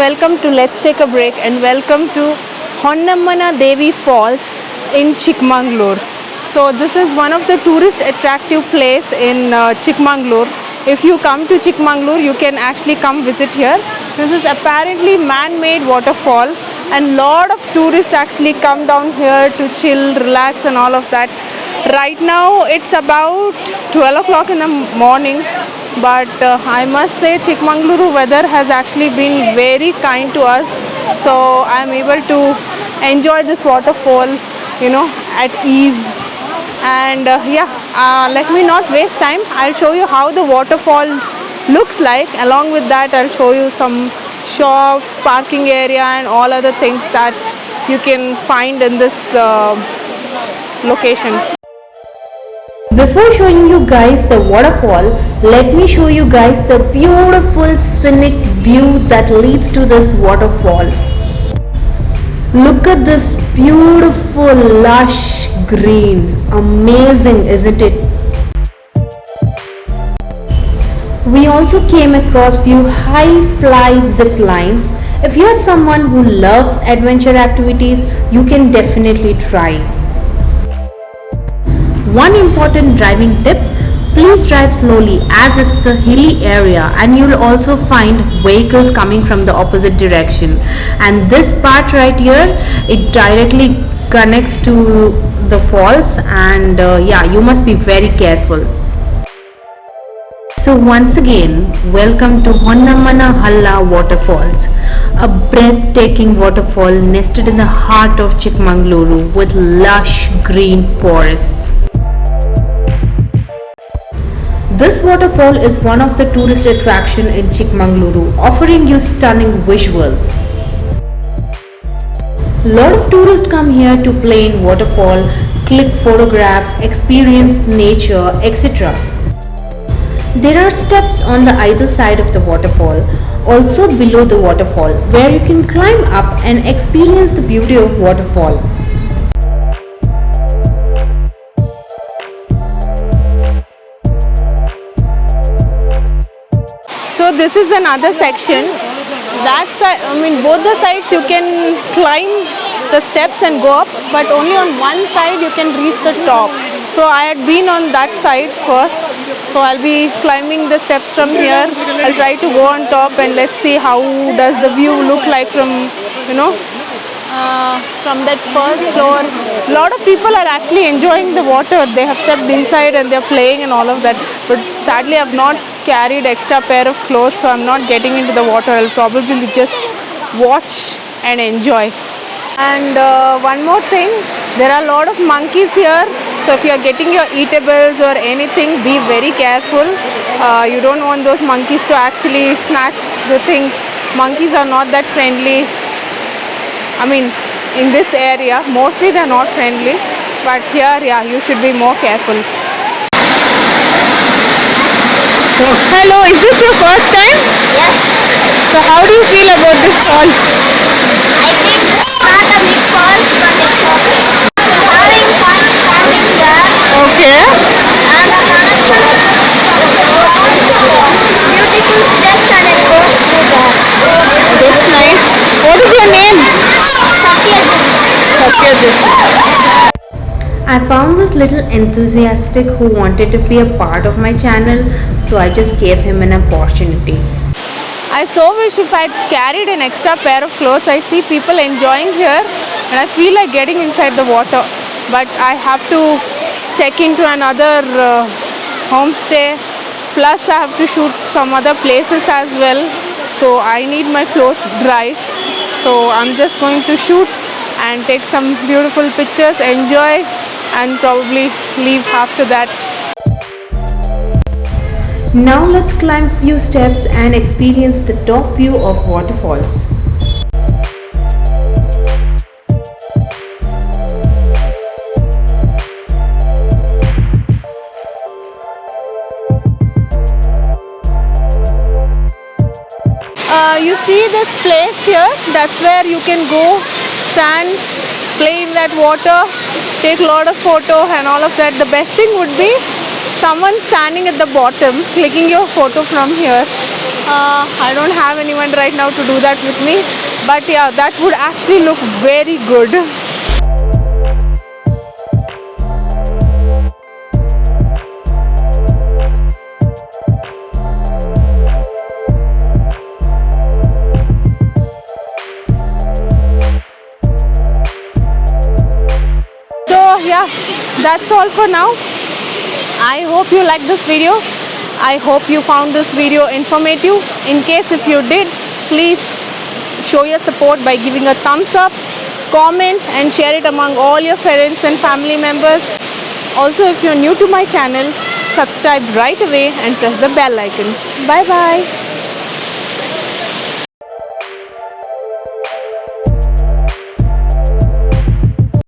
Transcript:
welcome to Let's Take a Break and welcome to Honnammana Devi Falls in Chikmagalur. So this is one of the tourist attractive place in Chikmagalur. If you come to Chikmagalur, you can actually come visit here. This is apparently man-made waterfall and lot of tourists actually come down here to chill, relax and all of that. Right now it's about 12 o'clock in the morning. But I must say Chikmagaluru weather has actually been very kind to us, so I am able to enjoy this waterfall, at ease. And let me not waste time. I'll show you how the waterfall looks like. Along with that, I'll show you some shops, parking area and all other things that you can find in this location. Before showing you guys the waterfall, let me show you guys the beautiful scenic view that leads to this waterfall. Look at this beautiful lush green. Amazing, isn't it? We also came across few high fly zip lines. If you're someone who loves adventure activities, you can definitely try. One important driving tip, please drive slowly as it's the hilly area and you'll also find vehicles coming from the opposite direction. And this part right here, it directly connects to the falls and you must be very careful. So once again, welcome to Honnammana Halla Waterfalls, a breathtaking waterfall nested in the heart of Chikmagaluru with lush green forests. This waterfall is one of the tourist attraction in Chikmagaluru, offering you stunning visuals. Lot of tourists come here to play in waterfall, click photographs, experience nature, etc. There are steps on the either side of the waterfall, also below the waterfall, where you can climb up and experience the beauty of waterfall. So this is another section. Both the sides you can climb the steps and go up, but only on one side you can reach the top. So I had been on that side first, so I'll be climbing the steps from here. I'll try to go on top and let's see how does the view look like from that first floor. A lot of people are actually enjoying the water. They have stepped inside and they're playing and all of that, but sadly I've not carried extra pair of clothes, so I'm not getting into the water. I'll probably just watch and enjoy. And one more thing, there are a lot of monkeys here, so if you are getting your eatables or anything, be very careful. You don't want those monkeys to actually snatch the things. Monkeys are not that friendly. In this area mostly they're not friendly, but here you should be more careful. So, hello, is this your first time? Yes. So how do you feel about this fall? I think it's not a big fall, but it's okay. Having fun standing there. Okay. And the connection beautiful steps and it goes through there. That's nice. What is your name? Satyajit. I found this little enthusiastic who wanted to be a part of my channel, so I just gave him an opportunity. I so wish if I had carried an extra pair of clothes. I see people enjoying here and I feel like getting inside the water, but I have to check into another homestay, plus I have to shoot some other places as well, so I need my clothes dry. So I'm just going to shoot and take some beautiful pictures, enjoy and probably leave after that. Now let's climb few steps and experience the top view of waterfalls. You see this place here, that's where you can go stand, play in that water, take a lot of photo and all of that. The best thing would be someone standing at the bottom clicking your photo from here I don't have anyone right now to do that with me, but yeah, that would actually look very good. So yeah, that's all for now. I hope you liked this video. I hope you found this video informative. In case if you did, please show your support by giving a thumbs up, comment and share it among all your friends and family members. Also, if you're new to my channel, subscribe right away and press the bell icon. Bye bye.